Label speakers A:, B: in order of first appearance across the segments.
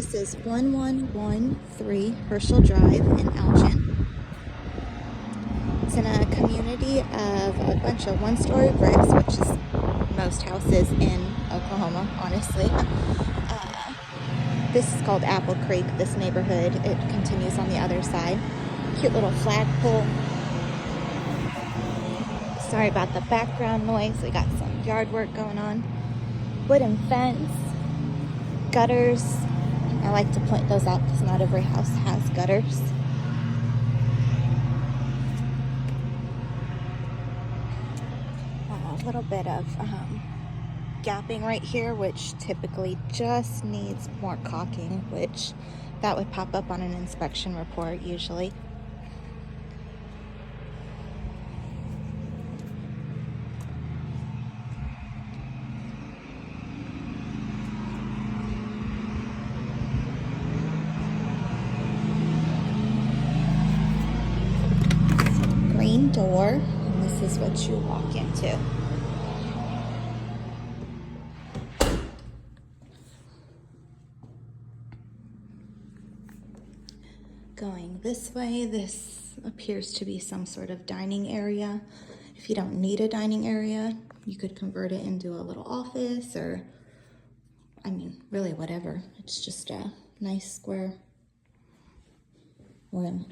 A: This is 1113 Hershel Drive in Elgin. It's in a community of a bunch of one-story bricks, which is most houses in Oklahoma, honestly. This is called Apple Creek, this neighborhood. It continues on the other side. Cute little flagpole. Sorry about the background noise. We got some yard work going on. Wooden fence, gutters. I like to point those out because not every house has gutters. A little bit of gapping right here, which typically just needs more caulking, which that would pop up on an inspection report usually. Green door, and this is what you walk into. Going this way, this appears to be some sort of dining area. If you don't need a dining area, you could convert it into a little office or, I mean, really whatever. It's just a nice square room.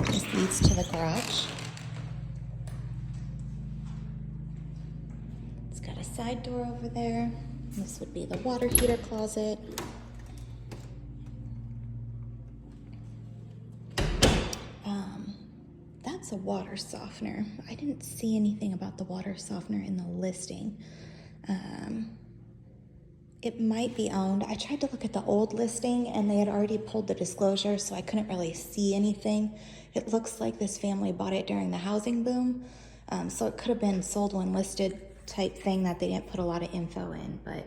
A: This leads to the garage. It's got a side door over there. This would be the water heater closet. That's a water softener. I didn't see anything about the water softener in the listing. It might be owned. I tried to look at the old listing and they had already pulled the disclosure, so I couldn't really see anything. It looks like this family bought it during the housing boom, so it could have been sold when listed type thing that they didn't put a lot of info in. But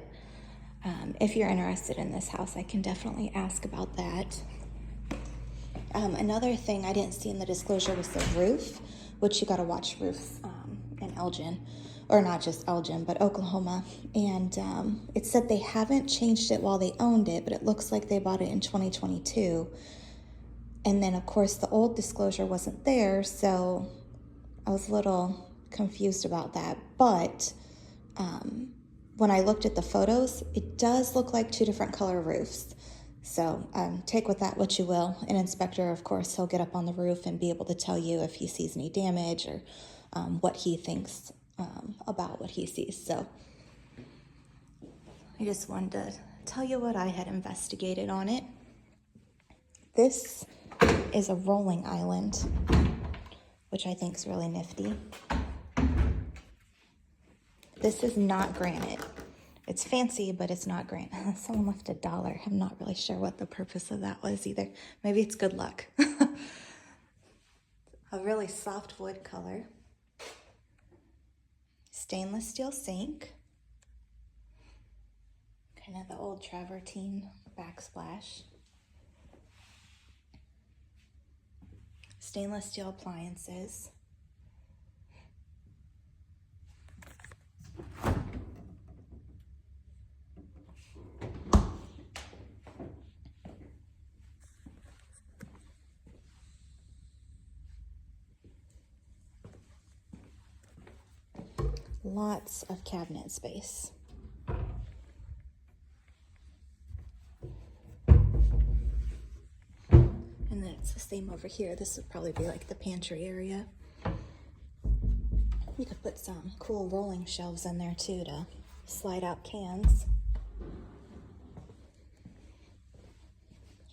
A: if you're interested in this house, I can definitely ask about that. Another thing I didn't see in the disclosure was the roof, which you got to watch roofs in Elgin. Or not just Elgin, but Oklahoma. And it said they haven't changed it while they owned it, but it looks like they bought it in 2022. And then, of course, the old disclosure wasn't there, so I was a little confused about that. But when I looked at the photos, it does look like two different color roofs. So take with that what you will. An inspector, of course, he'll get up on the roof and be able to tell you if he sees any damage or what he thinks about what he sees. So I just wanted to tell you what I had investigated on it. This is a rolling island, which I think is really nifty. This is not granite. It's fancy, but it's not granite. Someone left $1. I'm not really sure what the purpose of that was either. Maybe it's good luck. A really soft wood color. Stainless steel sink, kind of the old travertine backsplash. Stainless steel appliances. Lots of cabinet space. And then it's the same over here. This would probably be like the pantry area. You could put some cool rolling shelves in there too to slide out cans.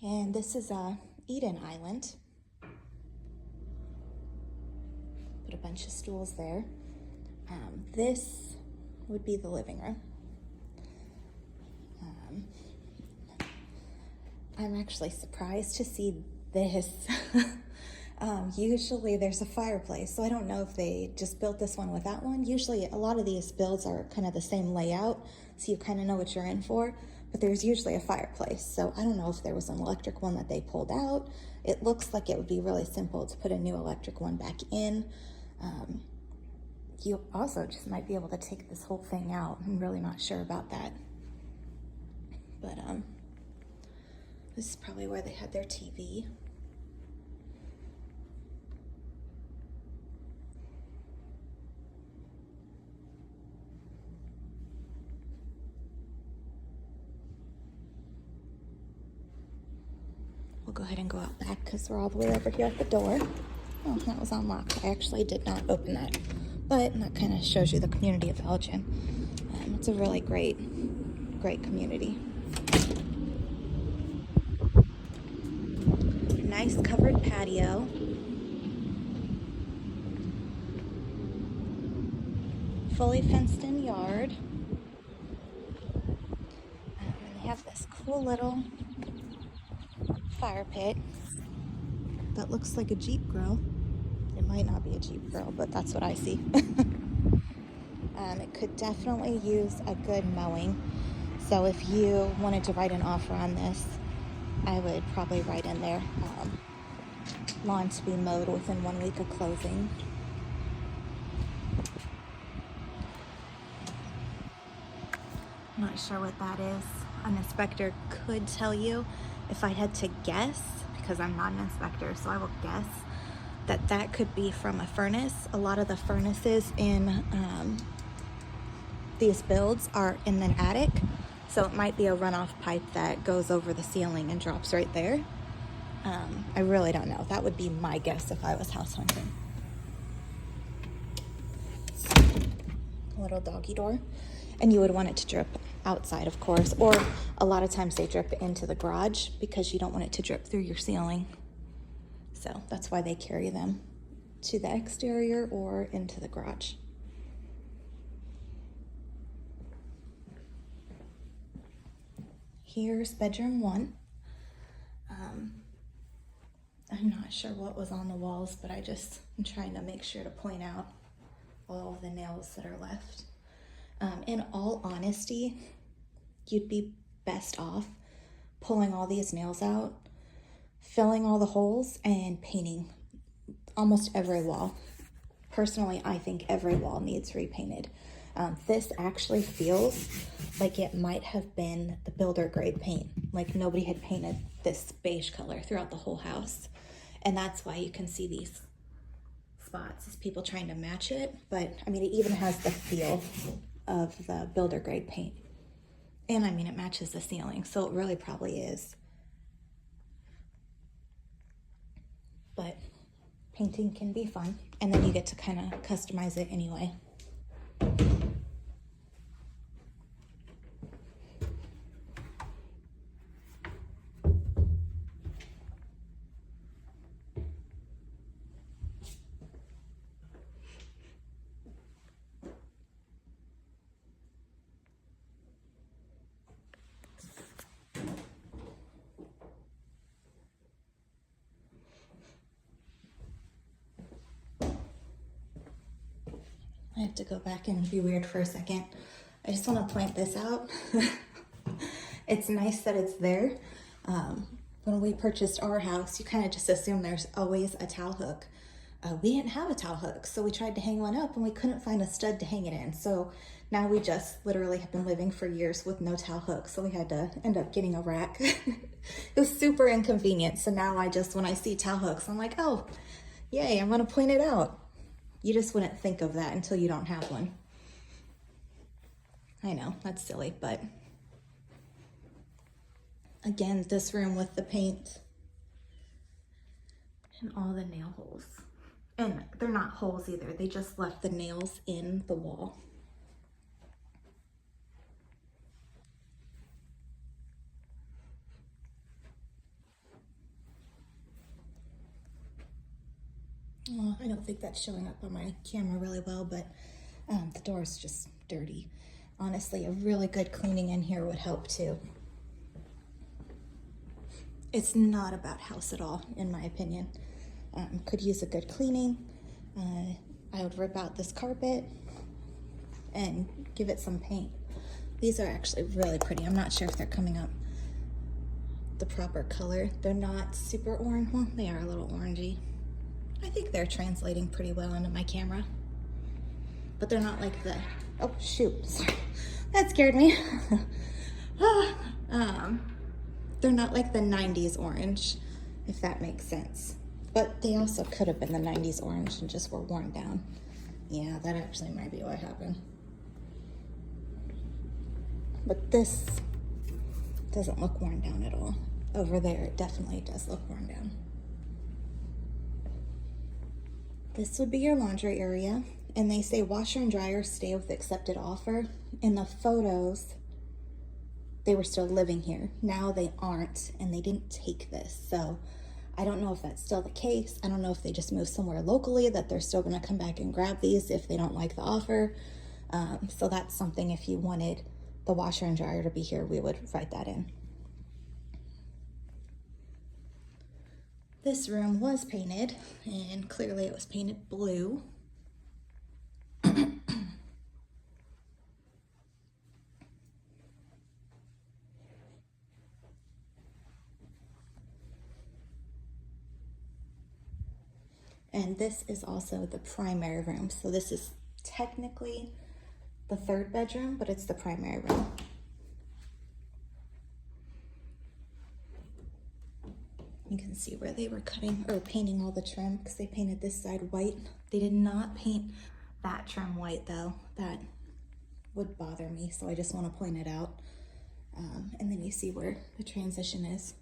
A: And this is a Eden Island. Put a bunch of stools there. This would be the living room. I'm actually surprised to see this. Usually there's a fireplace, so I don't know if they just built this one without one. Usually a lot of these builds are kind of the same layout, so you kind of know what you're in for. but there's usually a fireplace. So I don't know if there was an electric one that they pulled out. It looks like it would be really simple to put a new electric one back in. You also just might be able to take this whole thing out. I'm really not sure about that. But this is probably where they had their TV. We'll go ahead and go out back because we're all the way over here at the door. Oh, that was unlocked. I actually did not open that. But that kind of shows you the community of Elgin. It's a really great community. Nice covered patio. Fully fenced in yard. And they have this cool little fire pit that looks like a Jeep grill. It might not be a Jeep grill, but that's what I see. It could definitely use a good mowing. So if you wanted to write an offer on this, I would probably write in there, lawn to be mowed within 1 week of closing. I'm not sure what that is. An inspector could tell you. If I had to guess, because I'm not an inspector, so I will guess that that could be from a furnace. A lot of the furnaces in these builds are in an attic, so it might be a runoff pipe that goes over the ceiling and drops right there. I really don't know. That would be my guess if I was house hunting. A little doggy door. And you would want it to drip outside, of course, or a lot of times they drip into the garage because you don't want it to drip through your ceiling. So that's why they carry them to the exterior or into the garage. Here's bedroom 1. I'm not sure what was on the walls, but I'm trying to make sure to point out all of the nails that are left. In all honesty, you'd be best off pulling all these nails out, filling all the holes, and painting almost every wall. Personally, I think every wall needs repainted. This actually feels like it might have been the builder grade paint. Like nobody had painted this beige color throughout the whole house. And that's why you can see these spots, is people trying to match it. But I mean, it even has the feel of the builder grade paint. And I mean, it matches the ceiling, so it really probably is. But painting can be fun, and then you get to kind of customize it anyway. I have to go back and be weird for a second. I just want to point this out. It's nice that it's there. When we purchased our house, you kind of just assume there's always a towel hook. We didn't have a towel hook, so we tried to hang one up and we couldn't find a stud to hang it in. So now we just literally have been living for years with no towel hook, so we had to end up getting a rack. It was super inconvenient. So now when I see towel hooks, I'm like, oh, yay, I'm gonna point it out. You just wouldn't think of that until you don't have one. I know, that's silly, but again, this room with the paint and all the nail holes. And they're not holes either, they just left the nails in the wall. Oh, I don't think that's showing up on my camera really well, but the door is just dirty. Honestly, a really good cleaning in here would help too. It's not a bad house at all, in my opinion. Could use a good cleaning. I would rip out this carpet and give it some paint. These are actually really pretty. I'm not sure if they're coming up the proper color. They're not super orange. Well, they are a little orangey. I think they're translating pretty well into my camera. But they're not like the, oh shoot, sorry. That scared me. They're not like the 90s orange, if that makes sense. But they also could have been the 90s orange and just were worn down. Yeah, that actually might be what happened. But this doesn't look worn down at all. Over there, it definitely does look worn down. This would be your laundry area. And they say washer and dryer stay with accepted offer. In the photos, they were still living here. Now they aren't, and they didn't take this. So I don't know if that's still the case. I don't know if they just moved somewhere locally that they're still gonna come back and grab these if they don't like the offer. So that's something, if you wanted the washer and dryer to be here, we would write that in. This room was painted, and clearly it was painted blue. And this is also the primary room. So this is technically the third bedroom, but it's the primary room. You can see where they were cutting or painting all the trim, because they painted this side white. They did not paint that trim white though. That would bother me, so I just want to point it out. And then you see where the transition is.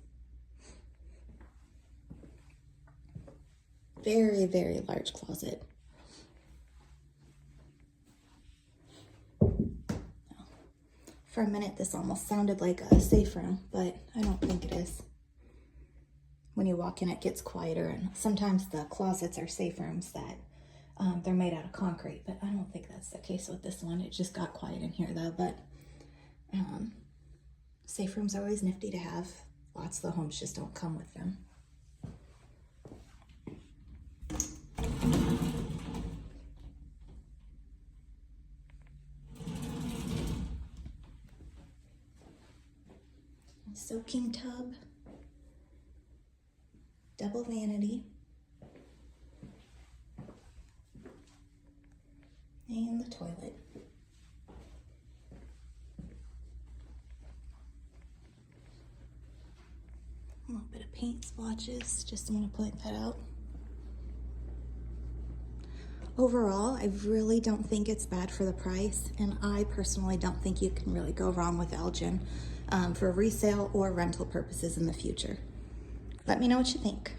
A: Very, very large closet. For a minute, this almost sounded like a safe room, but I don't think it is. When you walk in, it gets quieter, and sometimes the closets are safe rooms that they're made out of concrete, but I don't think that's the case with this one. It just got quiet in here though, but safe rooms are always nifty to have. Lots of the homes just don't come with them. Soaking tub, double vanity, and the toilet. A little bit of paint splotches, just want to point that out. Overall, I really don't think it's bad for the price, and I personally don't think you can really go wrong with Elgin for resale or rental purposes in the future. Let me know what you think.